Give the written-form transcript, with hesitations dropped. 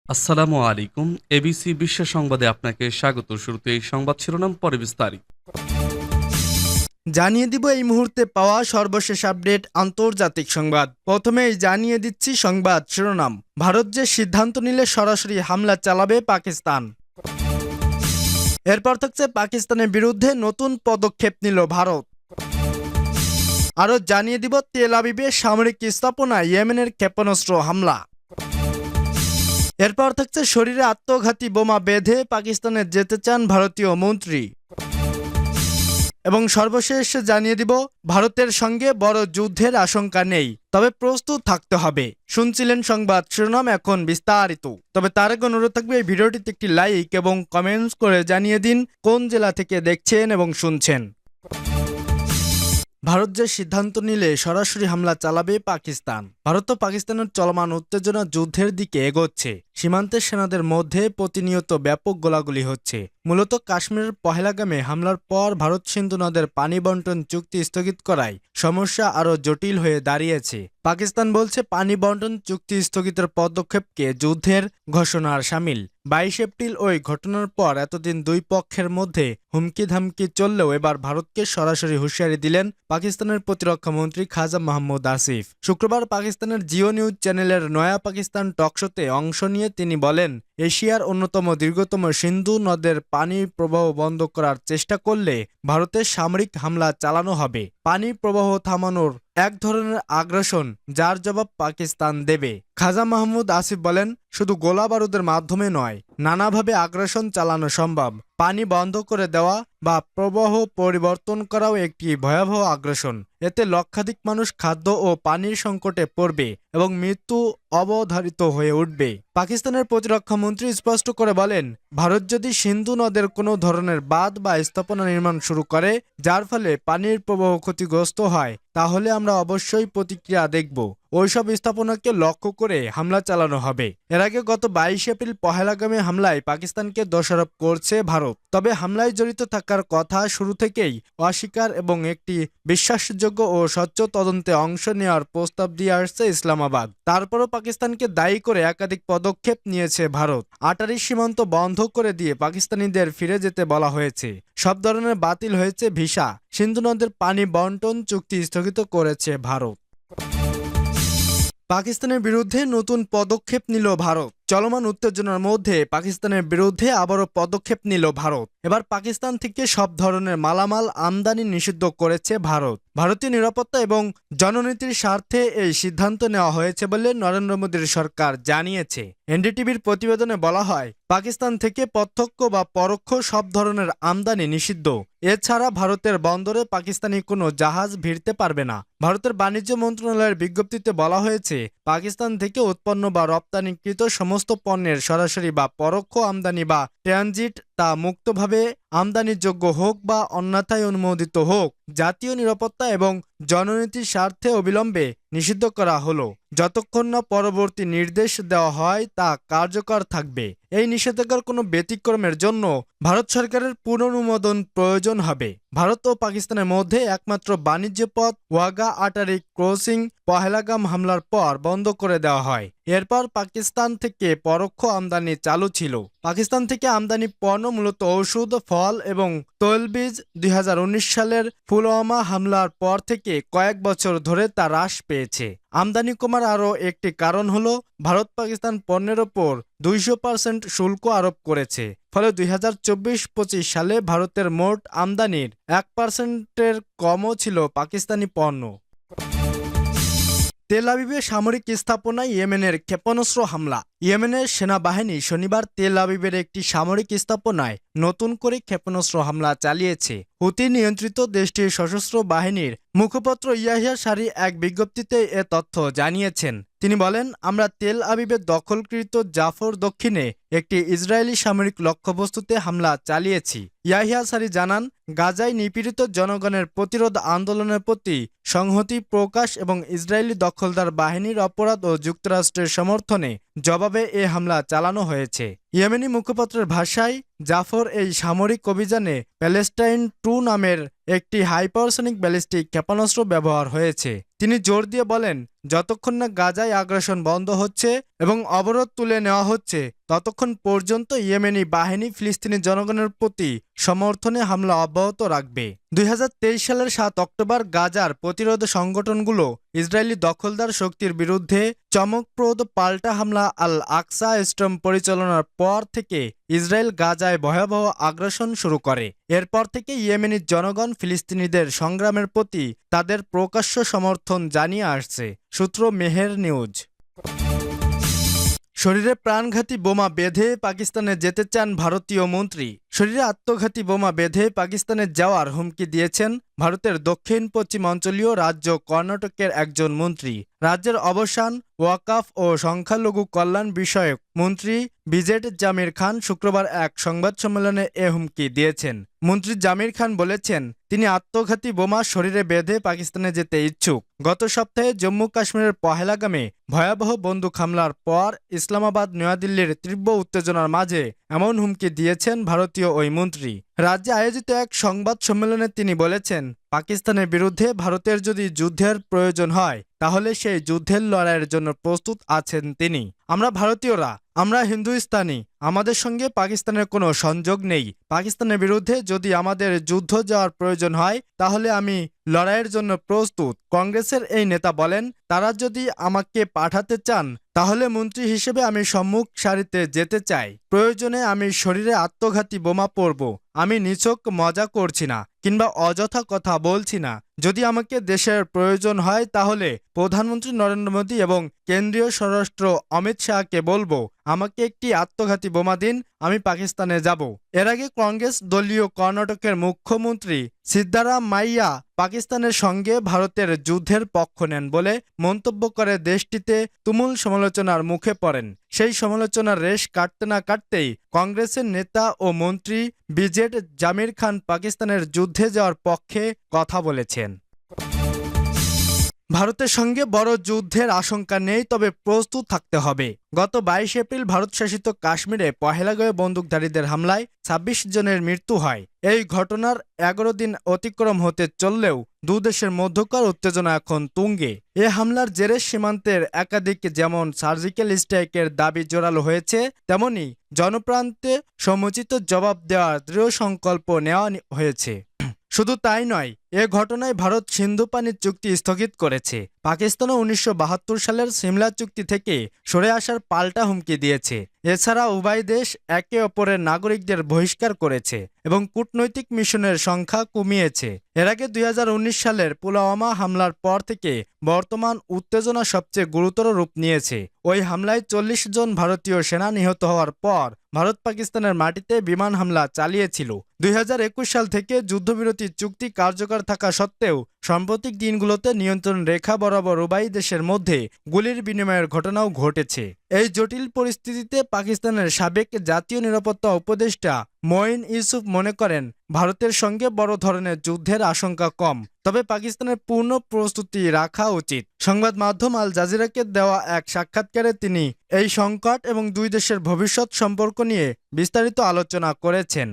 আসসালামু আলাইকুম। এবিসি বিশ্ব সংবাদে আপনাকে স্বাগত। শুরুতে এই সংবাদ শিরোনাম, পরে বিস্তারিত। জানিয়ে দিব এই মুহূর্তে পাওয়া সর্বশেষ আপডেট আন্তর্জাতিক সংবাদ। প্রথমেই জানিয়ে দিচ্ছি সংবাদ শিরোনাম। ভারত যে সিদ্ধান্ত নিলে সরাসরি হামলা চালাবে পাকিস্তান। এরপর থাকছে পাকিস্তানের বিরুদ্ধে নতুন পদক্ষেপ নিল ভারত। আরও জানিয়ে দিব তেল আবিবে সামরিক স্থাপনায় ইয়েমেনের ক্ষেপণাস্ত্র হামলা। এরপর থাকছে শরীরে আত্মঘাতী বোমা বেঁধে পাকিস্তানে যেতে চান ভারতীয় মন্ত্রী। এবং সর্বশেষ জানিয়ে দিব ভারতের সঙ্গে বড় যুদ্ধের আশঙ্কা নেই, তবে প্রস্তুত থাকতে হবে। শুনছিলেন সংবাদ শিরোনাম, এখন বিস্তারিত। তবে তার আগে অনুরোধ থাকবে এই ভিডিওটিতে একটি লাইক এবং কমেন্টস করে জানিয়ে দিন কোন জেলা থেকে দেখছেন এবং শুনছেন। ভারত যে সিদ্ধান্ত নিলে সরাসরি হামলা চালাবে পাকিস্তান। ভারত ও পাকিস্তানের চলমান উত্তেজনা যুদ্ধের দিকে এগোচ্ছে। সীমান্তের সেনাদের মধ্যে প্রতিনিয়ত ব্যাপক গোলাগুলি হচ্ছে। মূলত কাশ্মীরের পহেলগামে হামলার পর ভারত সিন্ধু নদের পানি বন্টন চুক্তি স্থগিত করায় সমস্যা আরও জটিল হয়ে দাঁড়িয়েছে। পাকিস্তান বলছে পানি বন্টন চুক্তি স্থগিতের পদক্ষেপকে যুদ্ধের ঘোষণার শামিল। 22 এপ্রিল ওই ঘটনার পর এতদিন দুই পক্ষের মধ্যে হুমকি ধামকি চললেও এবার ভারতকে সরাসরি হুঁশিয়ারি দিলেন পাকিস্তানের প্রতিরক্ষা মন্ত্রী খাজা মাহমুদ আসিফ। শুক্রবার পাকিস্তানের জিও নিউজ চ্যানেলের নয়া পাকিস্তান টকশোতে অংশ নিয়ে তিনি বলেন, এশিয়ার অন্যতম দীর্ঘতম সিন্ধু নদের পানি প্রবাহ বন্ধ করার চেষ্টা করলে ভারতের সামরিক হামলা চালানো হবে। পানি প্রবাহ থামানোর এক ধরনের আগ্রাসন, যার জবাব পাকিস্তান দেবে। খাজা মাহমুদ আসিফ বলেন, শুধু গোলা বারুদের মাধ্যমে নয়, নানাভাবে আগ্রাসন চালানো সম্ভব। পানি বন্ধ করে দেওয়া বা প্রবাহ পরিবর্তন করাও একটি ভয়াবহ আগ্রাসন। এতে লক্ষাধিক মানুষ খাদ্য ও পানির সংকটে পড়বে এবং মৃত্যু অবধারিত হয়ে উঠবে। পাকিস্তানের প্রতিরক্ষা মন্ত্রী স্পষ্ট করে বলেন, ভারত যদি সিন্ধু নদের কোনো ধরনের বাঁধ বা স্থাপনা নির্মাণ শুরু করে যার ফলে পানির প্রবাহ ক্ষতিগ্রস্ত হয়, তাহলে আমরা অবশ্যই প্রতিক্রিয়া দেখব। ওইসব স্থাপনাকে লক্ষ্য করে হামলা চালানো হবে। এর আগে গত 22 এপ্রিল পহেলগামে হামলায় পাকিস্তানকে দোষারোপ করছে ভারত। তবে হামলায় জড়িত থাকার কথা শুরু থেকেই অস্বীকার এবং একটি বিশ্বাসযোগ্য ও স্বচ্ছ তদন্তে অংশ নেওয়ার প্রস্তাব দিয়ে আসছে ইসলামাবাদ। তারপরও পাকিস্তানকে দায়ী করে একাধিক পদক্ষেপ নিয়েছে ভারত। আটারি সীমান্ত বন্ধ করে দিয়ে পাকিস্তানিদের ফিরে যেতে বলা হয়েছে। সব ধরনের বাতিল হয়েছে ভিসা। সিন্ধু নদের পানি বন্টন চুক্তি স্থগিত করেছে ভারত। পাকিস্তানের বিরুদ্ধে নতুন পদক্ষেপ নিল ভারত। চলমান উত্তেজনার মধ্যে পাকিস্তানের বিরুদ্ধে আবারও পদক্ষেপ নিল ভারত। এবার পাকিস্তান থেকে সব ধরনের মালামাল আমদানি নিষিদ্ধ করেছে ভারত। ভারতীয় নিরাপত্তা এবং জননীতির স্বার্থে এই সিদ্ধান্ত নেওয়া হয়েছে বলে নরেন্দ্র মোদীর সরকার জানিয়েছে। এনডিটিভির প্রতিবেদনে বলা হয়, পাকিস্তান থেকে প্রত্যক্ষ বা পরোক্ষ সব ধরনের আমদানি নিষিদ্ধ। এছাড়া ভারতের বন্দরে পাকিস্তানি কোনো জাহাজ ভিড়তে পারবে না। ভারতের বাণিজ্য মন্ত্রণালয়ের বিজ্ঞপ্তিতে বলা হয়েছে, পাকিস্তান থেকে উৎপন্ন বা রপ্তানিকৃত সমস্ত পণ্যের সরাসরি বা পরোক্ষ আমদানি বা ট্রানজিট, তা মুক্তভাবে আমদানিযোগ্য হোক বা অন্যথায় অনুমোদিত হোক, জাতীয় নিরাপত্তা এবং জননীতির স্বার্থে অবিলম্বে নিষিদ্ধ করা হলো। যতক্ষণ না পরবর্তী নির্দেশ দেওয়া হয় তা কার্যকর থাকবে। এই নিষেধাজ্ঞার কোনো ব্যতিক্রমের জন্য ভারত সরকারের পুনঃঅনুমোদন প্রয়োজন হবে। ভারত ও পাকিস্তানের মধ্যে একমাত্র বাণিজ্য পথ ওয়াগা আটারি ক্রসিং পহেলগাম হামলার পর বন্ধ করে দেওয়া হয়। এরপর পাকিস্তান থেকে পরোক্ষ আমদানি চালু ছিল। পাকিস্তান থেকে আমদানি পণ্য মূলত ঔষধ, ফল এবং তৈলবীজ। 2019 সালের পুলওয়ামা হামলার পর থেকে কয়েক বছর ধরে তা হ্রাস পেয়েছে। আমদানি কমার আরও একটি কারণ হলো ভারত পাকিস্তান পণ্যের ওপর 200% শুল্ক আরোপ করেছে। ফলে 2024-25 সালে ভারতের মোট আমদানির 1%-এর কমও ছিল পাকিস্তানি পণ্য। তেল আবিবে সামরিক স্থাপনায় ইয়েমেনের ক্ষেপণাস্ত্র হামলা। ইয়েমেনের সেনাবাহিনী শনিবার তেল আবিবের একটি সামরিক স্থাপনায় নতুন করে ক্ষেপণাস্ত্র হামলা চালিয়েছে। হুতি নিয়ন্ত্রিত দেশটির সশস্ত্র বাহিনীর মুখপাত্র ইয়াহিয়া সারি এক বিজ্ঞপ্তিতে এ তথ্য জানিয়েছেন। তিনি বলেন, আমরা তেল আবিবের দখলকৃত জাফর দক্ষিণে একটি ইসরায়েলি সামরিক লক্ষ্যবস্তুতে হামলা চালিয়েছি। ইয়াহিয়া সারি জানান, গাজায় নিপীড়িত জনগণের প্রতিরোধ আন্দোলনের প্রতি সংহতি প্রকাশ এবং ইসরায়েলি দখলদার বাহিনীর অপরাধ ও যুক্তরাষ্ট্রের সমর্থনে জবাবে এ হামলা চালানো হয়েছে। ইয়েমেনি মুখপাত্রের ভাষায়, জাফর এই সামরিক অভিযানে প্যালেস্টাইন 2 নামের একটি হাইপারসনিক ব্যালিস্টিক ক্ষেপণাস্ত্র ব্যবহার হয়েছে। তিনি জোর দিয়ে বলেন, যতক্ষণ না গাজায় আগ্রাসন বন্ধ হচ্ছে এবং অবরোধ তুলে নেওয়া হচ্ছে ততক্ষণ পর্যন্ত ইয়েমেনি বাহিনী ফিলিস্তিনি জনগণের প্রতি সমর্থনে হামলা অব্যাহত রাখবে। ২০২৩ সালের ৭ অক্টোবর গাজার প্রতিরোধ সংগঠনগুলো ইসরায়েলি দখলদার শক্তির বিরুদ্ধে চমকপ্রদ পাল্টা হামলা আল আকসা স্টর্ম পরিচালনার পর থেকে ইসরায়েল গাজায় ভয়াবহ আগ্রাসন শুরু করে। এরপর থেকে ইয়েমেনি জনগণ ফিলিস্তিনিদের সংগ্রামের প্রতি তাদের প্রকাশ্য সমর্থন জানিয়ে আসছে। সূত্র মেহের নিউজ। শরীরে প্রাণঘাতী বোমা বেঁধে পাকিস্তানে যেতে চান ভারতীয় মন্ত্রী। শরীরে আত্মঘাতী বোমা বেঁধে পাকিস্তানে যাওয়ার হুমকি দিয়েছেন ভারতের দক্ষিণ পশ্চিম অঞ্চলীয় রাজ্য কর্ণাটকের একজন মন্ত্রী। রাজ্যের অবসান, ওয়াকাফ ও সংখ্যালঘু কল্যাণ বিষয়ক মন্ত্রী বিজেড জামির খান শুক্রবার এক সংবাদ সম্মেলনে এ হুমকি দিয়েছেন। মন্ত্রী জামির খান বলেছেন, তিনি আত্মঘাতী বোমা শরীরে বেঁধে পাকিস্তানে যেতে ইচ্ছুক। গত সপ্তাহে জম্মু কাশ্মীরের পহেলগামে ভয়াবহ বন্দুক হামলার পর ইসলামাবাদ নয়াদিল্লির তীব্র উত্তেজনার মাঝে এমন হুমকি দিয়েছেন ভারতীয় ওই মন্ত্রী। রাজ্যে আয়োজিত এক সংবাদ সম্মেলনে তিনি বলেছেন, পাকিস্তানের বিরুদ্ধে ভারতের যদি যুদ্ধের প্রয়োজন হয় তাহলে সেই যুদ্ধের লড়াইয়ের জন্য প্রস্তুত আছেন তিনি। আমরা ভারতীয়রা, আমরা হিন্দুস্তানি, আমাদের সঙ্গে পাকিস্তানের কোনো সংযোগ নেই। পাকিস্তানের বিরুদ্ধে যদি আমাদের যুদ্ধ যাওয়ার প্রয়োজন হয় তাহলে আমি লড়াইয়ের জন্য প্রস্তুত। কংগ্রেসের এই নেতা বলেন, তারা যদি আমাকে পাঠাতে চান তাহলে মন্ত্রী হিসেবে আমি সম্মুখ সারিতে যেতে চাই। প্রয়োজনে আমি শরীরে আত্মঘাতী বোমা পরব। আমি নিছক মজা করছি না কিংবা অযথা কথা বলছি না। যদি আমাকে দেশের প্রয়োজন হয় তাহলে প্রধানমন্ত্রী নরেন্দ্র মোদী এবং কেন্দ্রীয় স্বরাষ্ট্র অমিত শাহকে বলবো, আমাকে একটি আত্মঘাতী বোমা দিন, আমি পাকিস্তানে যাব। এর আগে কংগ্রেস দলীয় কর্ণাটকের মুখ্যমন্ত্রী সিদ্দারামাইয়া পাকিস্তানের সঙ্গে ভারতের যুদ্ধের পক্ষ নেন বলে মন্তব্য করে দেশটিতে তুমুল সমালোচনার মুখে পড়েন। সেই সমালোচনার রেশ কাটতে না কাটতেই কংগ্রেসের নেতা ও মন্ত্রী বিজেড জামির খান পাকিস্তানের যুদ্ধে যাওয়ার পক্ষে কথা বলেছেন। ভারতের সঙ্গে বড় যুদ্ধের আশঙ্কা নেই, তবে প্রস্তুত থাকতে হবে। গত ২২ এপ্রিল ভারত শাসিত কাশ্মীরে পহেলগাঁওয়ে বন্দুকধারীদের হামলায় ২৬ জনের মৃত্যু হয়। এই ঘটনার ১১ দিন অতিক্রম হতে চললেও দুদেশের মধ্যকার উত্তেজনা এখন তুঙ্গে। এ হামলার জেরে সীমান্তের একাধিক যেমন সার্জিক্যাল স্ট্রাইকের দাবি জোরালো হয়েছে, তেমনি জনপ্রান্তে সমুচিত জবাব দেওয়ার দৃঢ় সংকল্প নেওয়া হয়েছে। শুধু তাই নয়, এ ঘটনায় ভারত সিন্ধু পানি চুক্তি স্থগিত করেছে। পাকিস্তানও ১৯৭২ সালের সিমলা চুক্তি থেকে সরে আসার পাল্টা হুমকি দিয়েছে। এছাড়া উভয় দেশ একে অপরের নাগরিকদের বহিষ্কার করেছে এবং কূটনৈতিক মিশনের সংখ্যা কমিয়েছে। এর আগে ২০১৯ সালের পুলওয়ামা হামলার পর থেকে বর্তমান উত্তেজনা সবচেয়ে গুরুতর রূপ নিয়েছে। ওই হামলায় ৪০ জন ভারতীয় সেনা নিহত হওয়ার পর ভারত পাকিস্তানের মাটিতে বিমান হামলা চালিয়েছিল। ২০২১ সাল থেকে যুদ্ধবিরতি চুক্তি কার্যকর থাকা সত্ত্বেও সাম্প্রতিক দিনগুলোতে নিয়ন্ত্রণ রেখা বরাবর উভয় দেশের মধ্যে গুলির বিনিময়ের ঘটনাও ঘটেছে। এই জটিল পরিস্থিতিতে পাকিস্তানের সাবেক জাতীয় নিরাপত্তা উপদেষ্টা মঈন ইউসুফ মনে করেন, ভারতের সঙ্গে বড় ধরনের যুদ্ধের আশঙ্কা কম, তবে পাকিস্তানের পূর্ণ প্রস্তুতি রাখা উচিত। সংবাদ মাধ্যম আল জাজিরাকে দেওয়া এক সাক্ষাৎকারে তিনি এই সংকট এবং দুই দেশের ভবিষ্যৎ সম্পর্ক নিয়ে বিস্তারিত আলোচনা করেছেন।